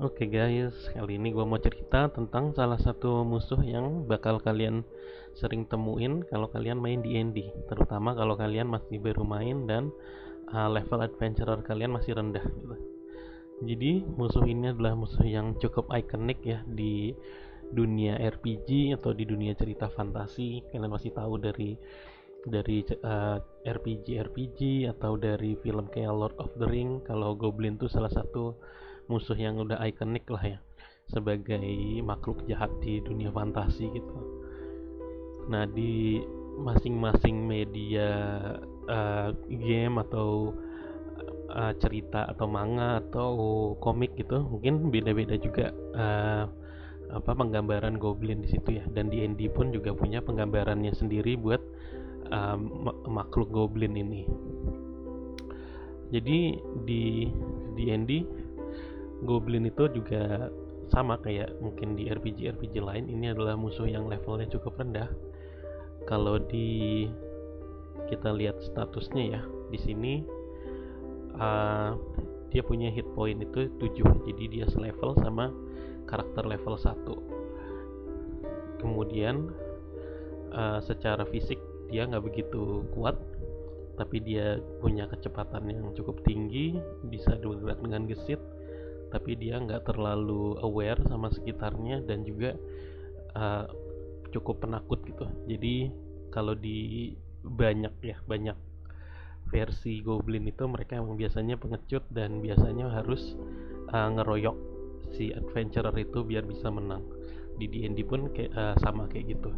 Oke guys, kali ini gua mau cerita tentang salah satu musuh yang bakal kalian sering temuin kalau kalian main D&D, terutama kalau kalian masih baru main dan level adventurer kalian masih rendah gitu. Jadi musuh ini adalah musuh yang cukup ikonik ya di dunia RPG atau di dunia cerita fantasi. Kalian masih tahu dari RPG atau dari film kayak Lord of the Ring. Kalau Goblin tuh salah satu musuh yang udah ikonik lah ya sebagai makhluk jahat di dunia fantasi gitu. Nah, di masing-masing media game atau cerita atau manga atau komik gitu mungkin beda-beda juga penggambaran goblin di situ ya, dan di D&D pun juga punya penggambarannya sendiri buat makhluk goblin ini. Jadi di D&D goblin itu juga sama kayak mungkin di RPG lain, ini adalah musuh yang levelnya cukup rendah. Kalau kita lihat statusnya ya, di sini uh, dia punya hit point itu 7, jadi dia selevel sama karakter level 1. Kemudian secara fisik dia nggak begitu kuat, tapi dia punya kecepatan yang cukup tinggi, bisa bergerak dengan gesit, tapi dia nggak terlalu aware sama sekitarnya, dan juga uh, cukup penakut gitu. Jadi kalau di banyak versi Goblin itu mereka emang biasanya pengecut dan biasanya harus ngeroyok si adventurer itu biar bisa menang. Di D&D pun kayak sama kayak gitu.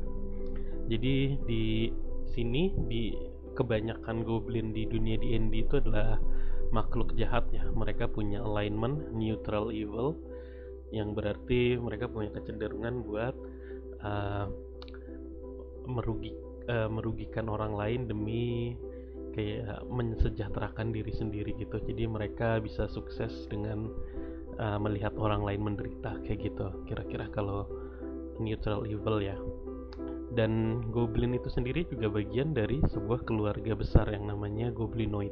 Jadi di sini di kebanyakan goblin di dunia D&D itu adalah makhluk jahat ya. Mereka punya alignment neutral evil, yang berarti mereka punya kecenderungan buat uh, merugi, merugikan orang lain demi kayak mensejahterakan diri sendiri gitu. Jadi mereka bisa sukses dengan melihat orang lain menderita kayak gitu. Kira-kira kalau neutral evil ya. Dan goblin itu sendiri juga bagian dari sebuah keluarga besar yang namanya goblinoid.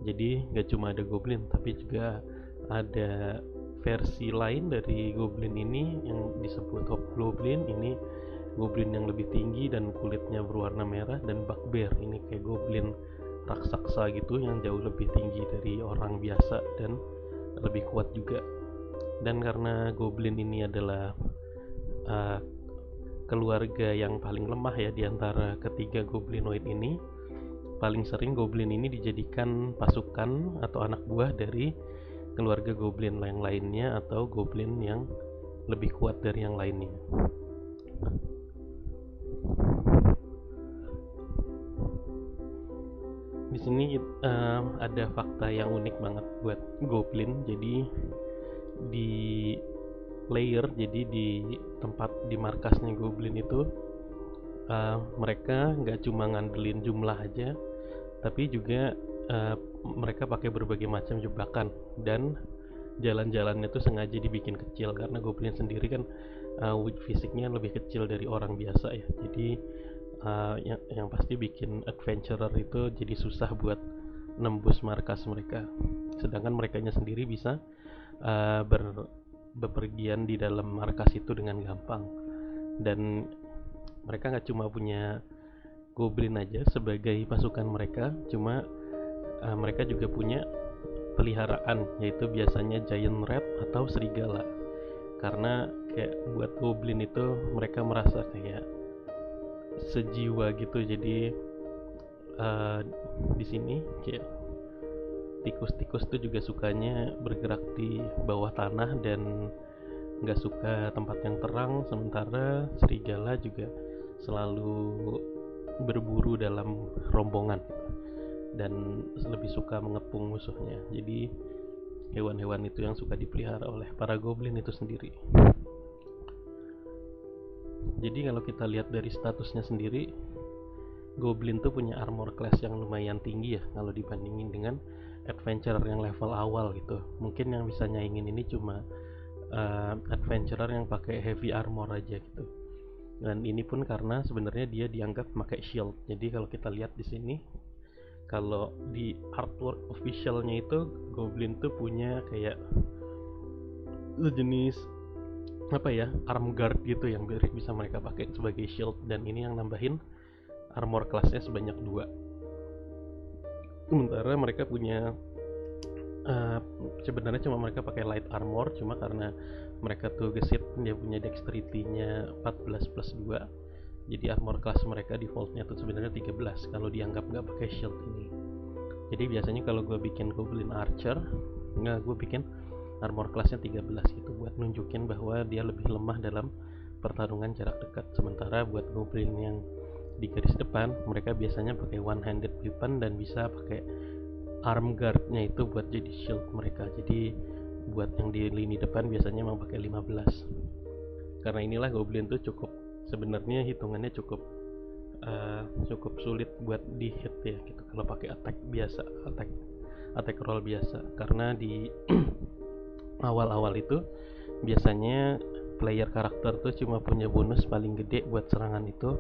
Jadi nggak cuma ada goblin, tapi juga ada versi lain dari goblin ini yang disebut hobgoblin. Ini goblin yang lebih tinggi dan kulitnya berwarna merah, dan bugbear ini kayak goblin raksasa gitu yang jauh lebih tinggi dari orang biasa dan lebih kuat juga. Dan karena goblin ini adalah uh, keluarga yang paling lemah ya di antara ketiga goblinoid ini, paling sering goblin ini dijadikan pasukan atau anak buah dari keluarga goblin yang lainnya atau goblin yang lebih kuat dari yang lainnya. Di sini ada fakta yang unik banget buat goblin. Jadi di jadi di tempat di markasnya goblin itu mereka nggak cuma ngandelin jumlah aja, tapi juga uh, mereka pakai berbagai macam jebakan, dan jalan-jalannya tuh sengaja dibikin kecil karena goblin sendiri kan fisiknya lebih kecil dari orang biasa ya. Jadi yang pasti bikin adventurer itu jadi susah buat nembus markas mereka, sedangkan merekanya sendiri bisa bepergian di dalam markas itu dengan gampang. Dan mereka nggak cuma punya goblin aja sebagai pasukan mereka, cuma mereka juga punya peliharaan, yaitu biasanya giant rat atau serigala. Karena kayak buat goblin itu mereka merasa kayak sejiwa gitu. Jadi uh, di sini kayak tikus-tikus tuh juga sukanya bergerak di bawah tanah dan nggak suka tempat yang terang, sementara serigala juga selalu berburu dalam rombongan dan lebih suka mengepung musuhnya. Jadi hewan-hewan itu yang suka dipelihara oleh para goblin itu sendiri. Jadi kalau kita lihat dari statusnya sendiri, goblin tuh punya armor class yang lumayan tinggi ya kalau dibandingin dengan adventurer yang level awal gitu. Mungkin yang bisa nyaingin ini cuma adventurer yang pakai heavy armor aja gitu. Dan ini pun karena sebenarnya dia dianggap pakai shield. Jadi kalau kita lihat di sini, kalau di artwork officialnya itu goblin tuh punya kayak sejenis apa ya, arm guard gitu yang bisa mereka pakai sebagai shield, dan ini yang nambahin armor kelasnya sebanyak 2. Sementara mereka punya sebenarnya cuma mereka pakai light armor, cuma karena mereka tuh gesit dia punya dexterity-nya 14 plus 2, jadi armor kelas mereka defaultnya tuh sebenarnya 13 kalau dianggap nggak pakai shield ini. Jadi biasanya kalau gue bikin goblin archer, gue bikin armor kelasnya 13 gitu buat nunjukin bahwa dia lebih lemah dalam pertarungan jarak dekat. Sementara buat goblin yang di garis depan, mereka biasanya pakai one handed weapon dan bisa pakai arm guard-nya itu buat jadi shield mereka. Jadi buat yang di lini depan biasanya memang pakai 15. Karena inilah goblin tuh cukup, sebenarnya hitungannya cukup sulit buat di hit ya gitu kalau pakai attack biasa, attack roll biasa. Karena di awal-awal itu biasanya player karakter tuh cuma punya bonus paling gede buat serangan itu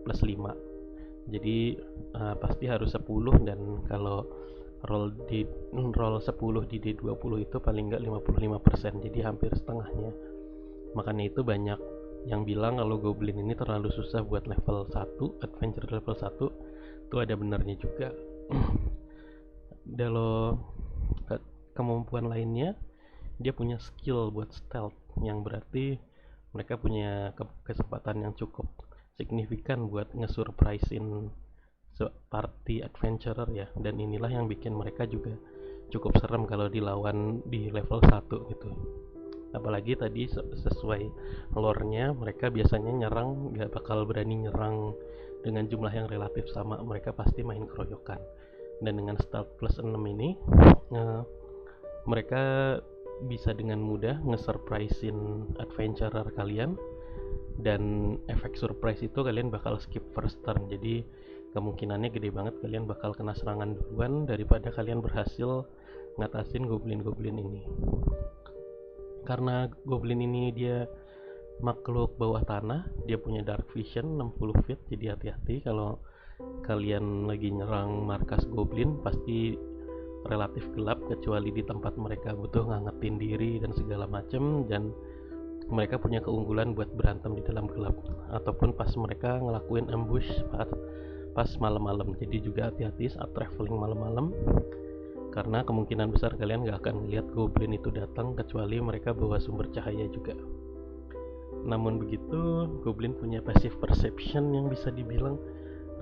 plus 5. Jadi pasti harus 10, dan kalau roll 10 di D20 itu paling enggak 55%, jadi hampir setengahnya. Makanya itu banyak yang bilang kalau goblin ini terlalu susah buat level 1, adventure level 1. Itu ada benarnya juga. Kalau kemampuan lainnya, dia punya skill buat stealth, yang berarti mereka punya kesempatan yang cukup signifikan buat nge-surprisein party adventurer ya, dan inilah yang bikin mereka juga cukup serem kalau dilawan di level 1 gitu. Apalagi tadi sesuai lore-nya, mereka biasanya nyerang gak bakal berani nyerang dengan jumlah yang relatif sama, mereka pasti main keroyokan. Dan dengan stealth plus 6 ini mereka bisa dengan mudah nge-surprisein adventurer kalian, dan efek surprise itu kalian bakal skip first turn. Jadi kemungkinannya gede banget kalian bakal kena serangan duluan daripada kalian berhasil ngatasin goblin-goblin ini. Karena goblin ini dia makhluk bawah tanah, dia punya dark vision 60 feet, jadi hati-hati kalau kalian lagi nyerang markas goblin, pasti relatif gelap kecuali di tempat mereka butuh ngangetin diri dan segala macem, dan mereka punya keunggulan buat berantem di dalam gelap ataupun pas mereka ngelakuin ambush pas malam-malam. Jadi juga hati-hati saat traveling malam-malam, karena kemungkinan besar kalian gak akan melihat goblin itu datang kecuali mereka bawa sumber cahaya juga. Namun begitu, goblin punya passive perception yang bisa dibilang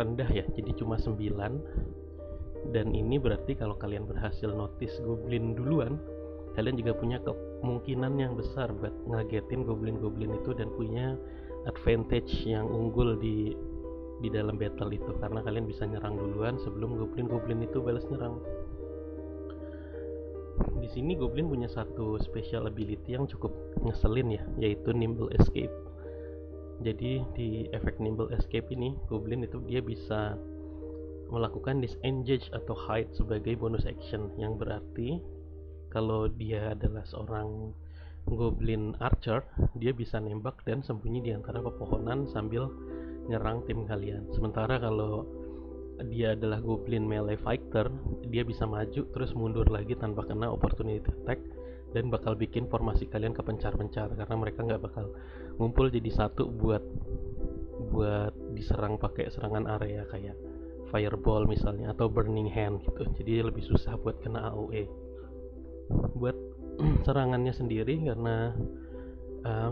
rendah ya, jadi cuma 9. Dan ini berarti kalau kalian berhasil notice goblin duluan, kalian juga punya kemungkinan yang besar buat ngagetin goblin-goblin itu dan punya advantage yang unggul di dalam battle itu, karena kalian bisa nyerang duluan sebelum goblin-goblin itu balas nyerang. Di sini goblin punya satu special ability yang cukup ngeselin ya, yaitu nimble escape. Jadi di efek nimble escape ini, goblin itu dia bisa melakukan disengage atau hide sebagai bonus action, yang berarti kalau dia adalah seorang goblin archer, dia bisa nembak dan sembunyi di antara pepohonan sambil nyerang tim kalian. Sementara kalau dia adalah goblin melee fighter, dia bisa maju terus mundur lagi tanpa kena opportunity attack, dan bakal bikin formasi kalian kepencar-pencar karena mereka nggak bakal ngumpul jadi satu buat diserang pakai serangan area kayak fireball misalnya atau burning hand gitu. Jadi lebih susah buat kena AOE. Buat serangannya sendiri, karena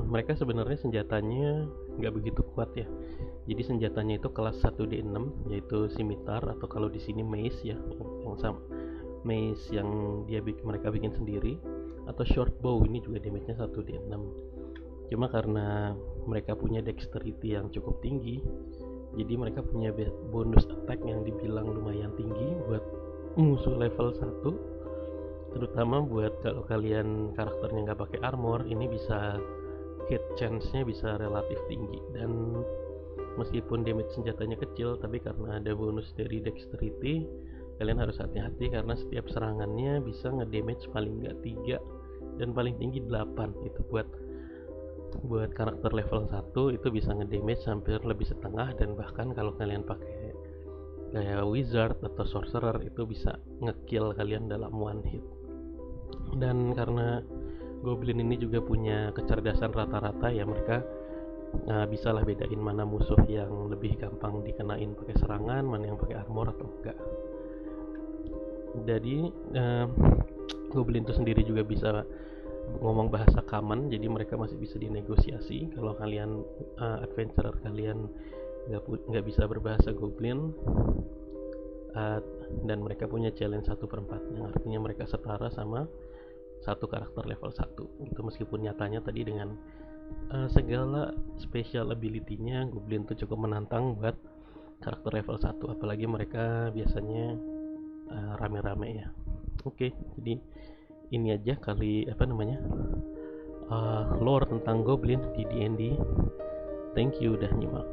mereka sebenarnya senjatanya nggak begitu kuat ya. Jadi senjatanya itu kelas 1d6, yaitu scimitar atau kalau di sini mace ya, yang sama mace yang mereka bikin sendiri, atau short bow, ini juga damage-nya 1d6. Cuma karena mereka punya dexterity yang cukup tinggi, jadi mereka punya bonus attack yang dibilang lumayan tinggi buat musuh level 1. Terutama buat kalau kalian karakternya nggak pakai armor, ini bisa hit chance-nya bisa relatif tinggi. Dan meskipun damage senjatanya kecil, tapi karena ada bonus dari dexterity, kalian harus hati-hati karena setiap serangannya bisa ngedamage paling nggak 3 dan paling tinggi 8. Itu buat karakter level 1 itu bisa ngedamage hampir lebih setengah, dan bahkan kalau kalian pakai kayak wizard atau sorcerer itu bisa ngekill kalian dalam one hit. Dan karena Goblin ini juga punya kecerdasan rata-rata ya, mereka bisa lah bedain mana musuh yang lebih gampang dikenain pakai serangan, mana yang pakai armor atau enggak. Jadi Goblin itu sendiri juga bisa ngomong bahasa common, jadi mereka masih bisa dinegosiasi. Kalau kalian adventurer kalian nggak bisa berbahasa Goblin, dan mereka punya challenge 1/4, yang artinya mereka setara sama satu karakter level 1 itu, meskipun nyatanya tadi dengan segala special ability-nya Goblin tuh cukup menantang buat karakter level 1, apalagi mereka biasanya rame-rame ya. Oke, jadi ini aja kali lore tentang Goblin di D&D. Thank you udah nyimak.